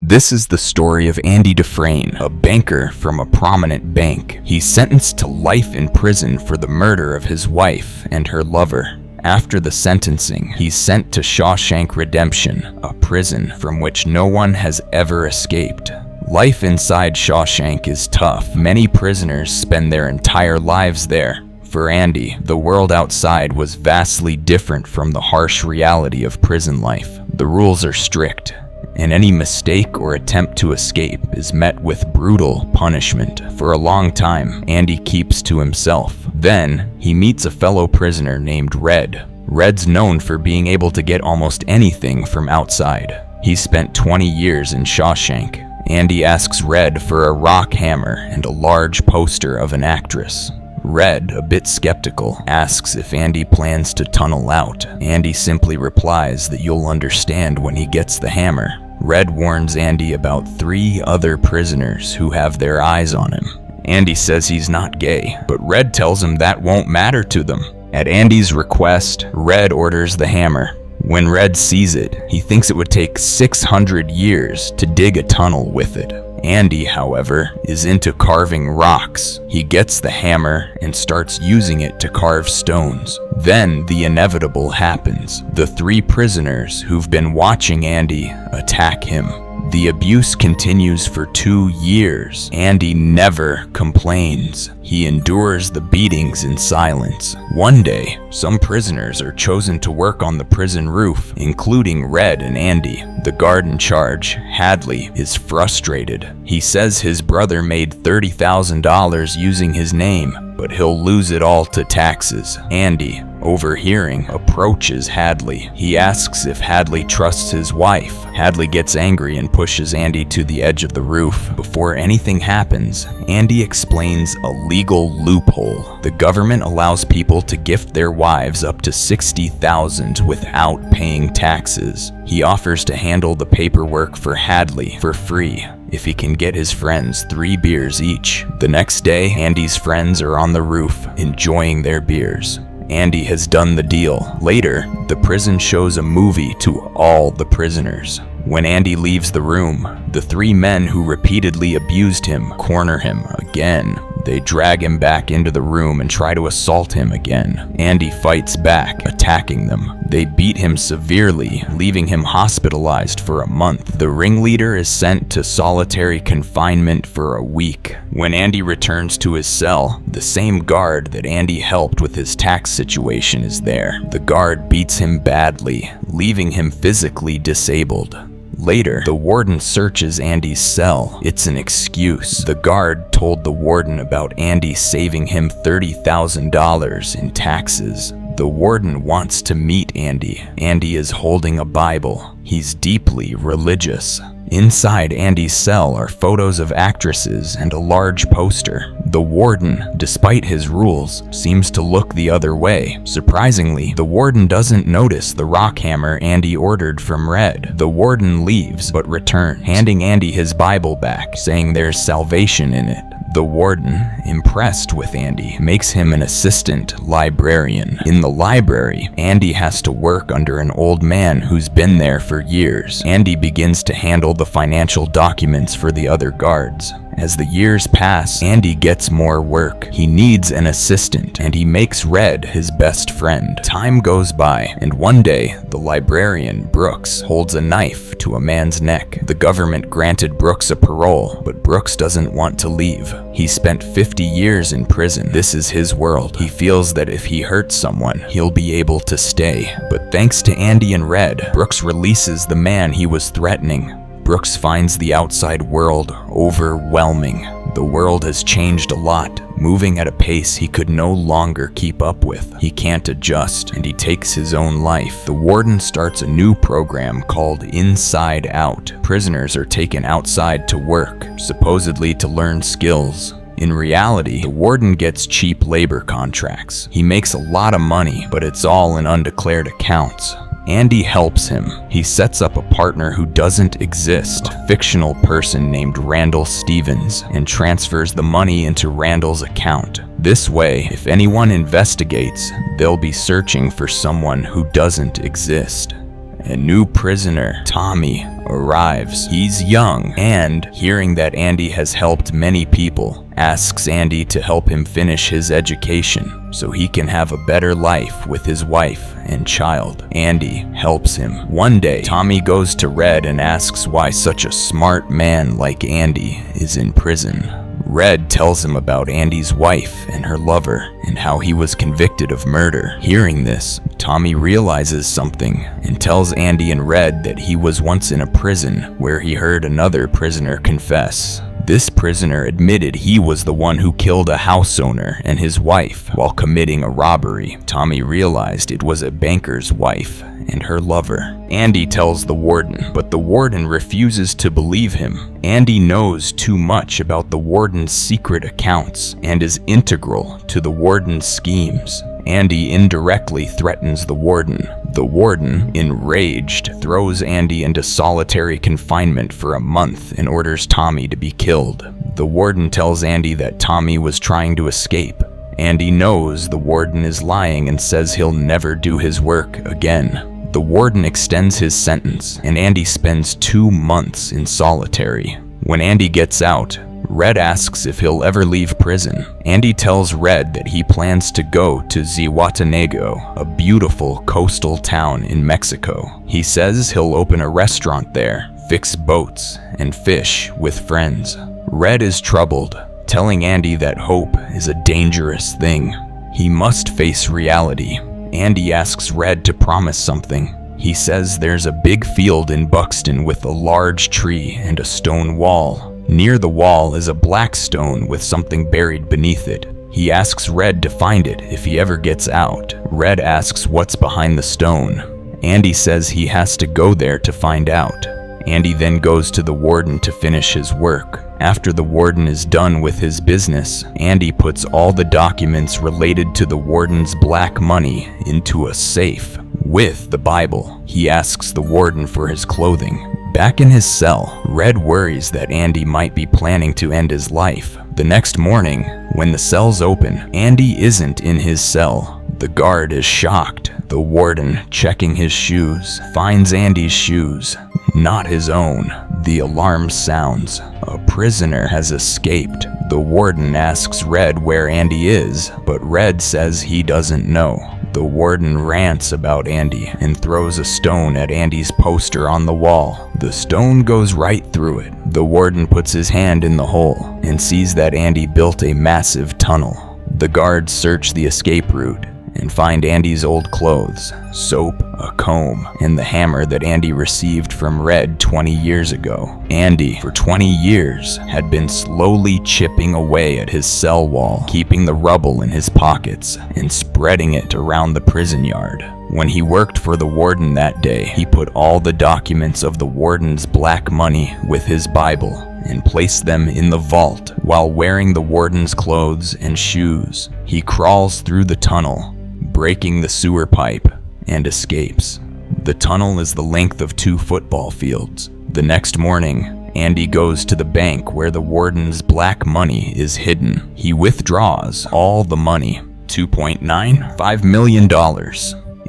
This is the story of Andy Dufresne, a banker from a prominent bank. He's sentenced to life in prison for the murder of his wife and her lover. After the sentencing, he's sent to Shawshank Redemption, a prison from which no one has ever escaped. Life inside Shawshank is tough. Many prisoners spend their entire lives there. For Andy, the world outside was vastly different from the harsh reality of prison life. The rules are strict, and any mistake or attempt to escape is met with brutal punishment. For a long time, Andy keeps to himself. Then, he meets a fellow prisoner named Red. Red's known for being able to get almost anything from outside. He spent 20 years in Shawshank. Andy asks Red for a rock hammer and a large poster of an actress. Red, a bit skeptical, asks if Andy plans to tunnel out. Andy simply replies that you'll understand when he gets the hammer. Red warns Andy about 3 other prisoners who have their eyes on him. Andy says he's not gay, but Red tells him that won't matter to them. At Andy's request, Red orders the hammer. When Red sees it, he thinks it would take 600 years to dig a tunnel with it. Andy, however, is into carving rocks. He gets the hammer and starts using it to carve stones. Then the inevitable happens. The 3 prisoners who've been watching Andy attack him. The abuse continues for 2 years. Andy never complains. He endures the beatings in silence. One day, some prisoners are chosen to work on the prison roof, including Red and Andy. The guard in charge, Hadley, is frustrated. He says his brother made $30,000 using his name, but he'll lose it all to taxes. Andy, overhearing, approaches Hadley. He asks if Hadley trusts his wife. Hadley gets angry and pushes Andy to the edge of the roof. Before anything happens, Andy explains a legal loophole. The government allows people to gift their wives up to $60,000 without paying taxes. He offers to handle the paperwork for Hadley for free if he can get his friends 3 beers each. The next day, Andy's friends are on the roof enjoying their beers. Andy has done the deal. Later, the prison shows a movie to all the prisoners. When Andy leaves the room, the 3 men who repeatedly abused him corner him again. They drag him back into the room and try to assault him again. Andy fights back, attacking them. They beat him severely, leaving him hospitalized for a month. The ringleader is sent to solitary confinement for a week. When Andy returns to his cell, the same guard that Andy helped with his tax situation is there. The guard beats him badly, leaving him physically disabled. Later, the warden searches Andy's cell. It's an excuse. The guard told the warden about Andy saving him $30,000 in taxes. The warden wants to meet Andy. Andy is holding a Bible. He's deeply religious. Inside Andy's cell are photos of actresses and a large poster. The warden, despite his rules, seems to look the other way. Surprisingly, the warden doesn't notice the rock hammer Andy ordered from Red. The warden leaves, but returns, handing Andy his Bible back, saying there's salvation in it. The warden, impressed with Andy, makes him an assistant librarian. In the library, Andy has to work under an old man who's been there for years. Andy begins to handle the financial documents for the other guards. As the years pass, Andy gets more work. He needs an assistant, and he makes Red his best friend. Time goes by, and one day, the librarian, Brooks, holds a knife to a man's neck. The government granted Brooks a parole, but Brooks doesn't want to leave. He spent 50 years in prison. This is his world. He feels that if he hurts someone, he'll be able to stay. But thanks to Andy and Red, Brooks releases the man he was threatening. Brooks finds the outside world overwhelming. The world has changed a lot, moving at a pace he could no longer keep up with. He can't adjust, and he takes his own life. The warden starts a new program called Inside Out. Prisoners are taken outside to work, supposedly to learn skills. In reality, the warden gets cheap labor contracts. He makes a lot of money, but it's all in undeclared accounts. Andy helps him. He sets up a partner who doesn't exist, a fictional person named Randall Stevens, and transfers the money into Randall's account. This way, if anyone investigates, they'll be searching for someone who doesn't exist. A new prisoner, Tommy, arrives. He's young and, hearing that Andy has helped many people, asks Andy to help him finish his education so he can have a better life with his wife and child. Andy helps him. One day, Tommy goes to Red and asks why such a smart man like Andy is in prison. Red tells him about Andy's wife and her lover and how he was convicted of murder. Hearing this, Tommy realizes something and tells Andy and Red that he was once in a prison where he heard another prisoner confess. This prisoner admitted he was the one who killed a house owner and his wife while committing a robbery. Tommy realized it was a banker's wife and her lover. Andy tells the warden, but the warden refuses to believe him. Andy knows too much about the warden's secret accounts and is integral to the warden's schemes. Andy indirectly threatens the warden. The warden, enraged, throws Andy into solitary confinement for a month and orders Tommy to be killed. The warden tells Andy that Tommy was trying to escape. Andy knows the warden is lying and says he'll never do his work again. The warden extends his sentence, and Andy spends 2 months in solitary. When Andy gets out, Red asks if he'll ever leave prison. Andy tells Red that he plans to go to Zihuatanejo, a beautiful coastal town in Mexico. He says he'll open a restaurant there, fix boats, and fish with friends. Red is troubled, telling Andy that hope is a dangerous thing. He must face reality. Andy asks Red to promise something. He says there's a big field in Buxton with a large tree and a stone wall. Near the wall is a black stone with something buried beneath it. He asks Red to find it if he ever gets out. Red asks what's behind the stone. Andy says he has to go there to find out. Andy then goes to the warden to finish his work. After the warden is done with his business, Andy puts all the documents related to the warden's black money into a safe with the Bible. He asks the warden for his clothing. Back in his cell, Red worries that Andy might be planning to end his life. The next morning, when the cells open, Andy isn't in his cell. The guard is shocked. The warden, checking his shoes, finds Andy's shoes, not his own. The alarm sounds. A prisoner has escaped. The warden asks Red where Andy is, but Red says he doesn't know. The warden rants about Andy and throws a stone at Andy's poster on the wall. The stone goes right through it. The warden puts his hand in the hole and sees that Andy built a massive tunnel. The guards search the escape route and find Andy's old clothes, soap, a comb, and the hammer that Andy received from Red 20 years ago. Andy, for 20 years, had been slowly chipping away at his cell wall, keeping the rubble in his pockets and spreading it around the prison yard. When he worked for the warden that day, he put all the documents of the warden's black money with his Bible and placed them in the vault. While wearing the warden's clothes and shoes, he crawls through the tunnel, breaking the sewer pipe, and escapes. The tunnel is the length of 2 football fields. The next morning, Andy goes to the bank where the warden's black money is hidden. He withdraws all the money, $2.95 million,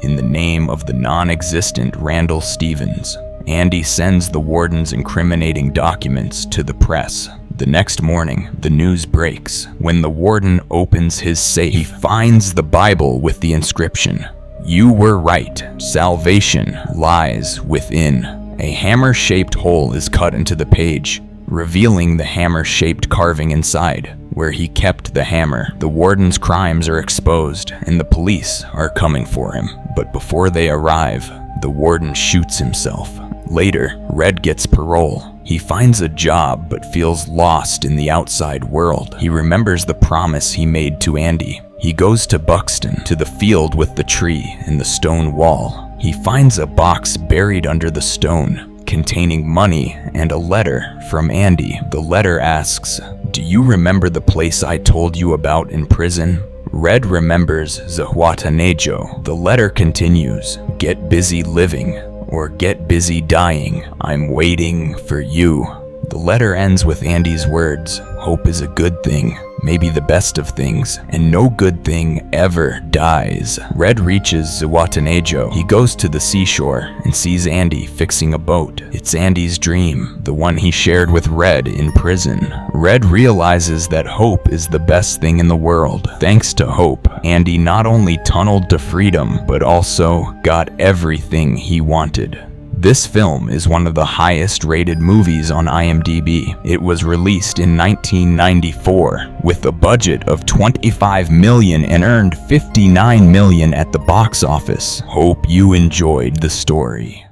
in the name of the non-existent Randall Stevens. Andy sends the warden's incriminating documents to the press. The next morning, the news breaks. When the warden opens his safe, he finds the Bible with the inscription, "You were right. Salvation lies within." A hammer-shaped hole is cut into the page, revealing the hammer-shaped carving inside, where he kept the hammer. The warden's crimes are exposed, and the police are coming for him. But before they arrive, the warden shoots himself. Later, Red gets parole. He finds a job but feels lost in the outside world. He remembers the promise he made to Andy. He goes to Buxton, to the field with the tree and the stone wall. He finds a box buried under the stone, containing money and a letter from Andy. The letter asks, "Do you remember the place I told you about in prison?" Red remembers Zihuatanejo. The letter continues, "Get busy living, or get busy dying. I'm waiting for you." The letter ends with Andy's words, Hope is a good thing, maybe the best of things, and no good thing ever dies. Red reaches Zihuatanejo. He goes to the seashore and sees Andy fixing a boat. It's Andy's dream, the one he shared with Red in prison. Red realizes that hope is the best thing in the world. Thanks to hope, Andy not only tunneled to freedom, but also got everything he wanted. This film is one of the highest rated movies on IMDb. It was released in 1994 with a budget of $25 million and earned $59 million at the box office. Hope you enjoyed the story.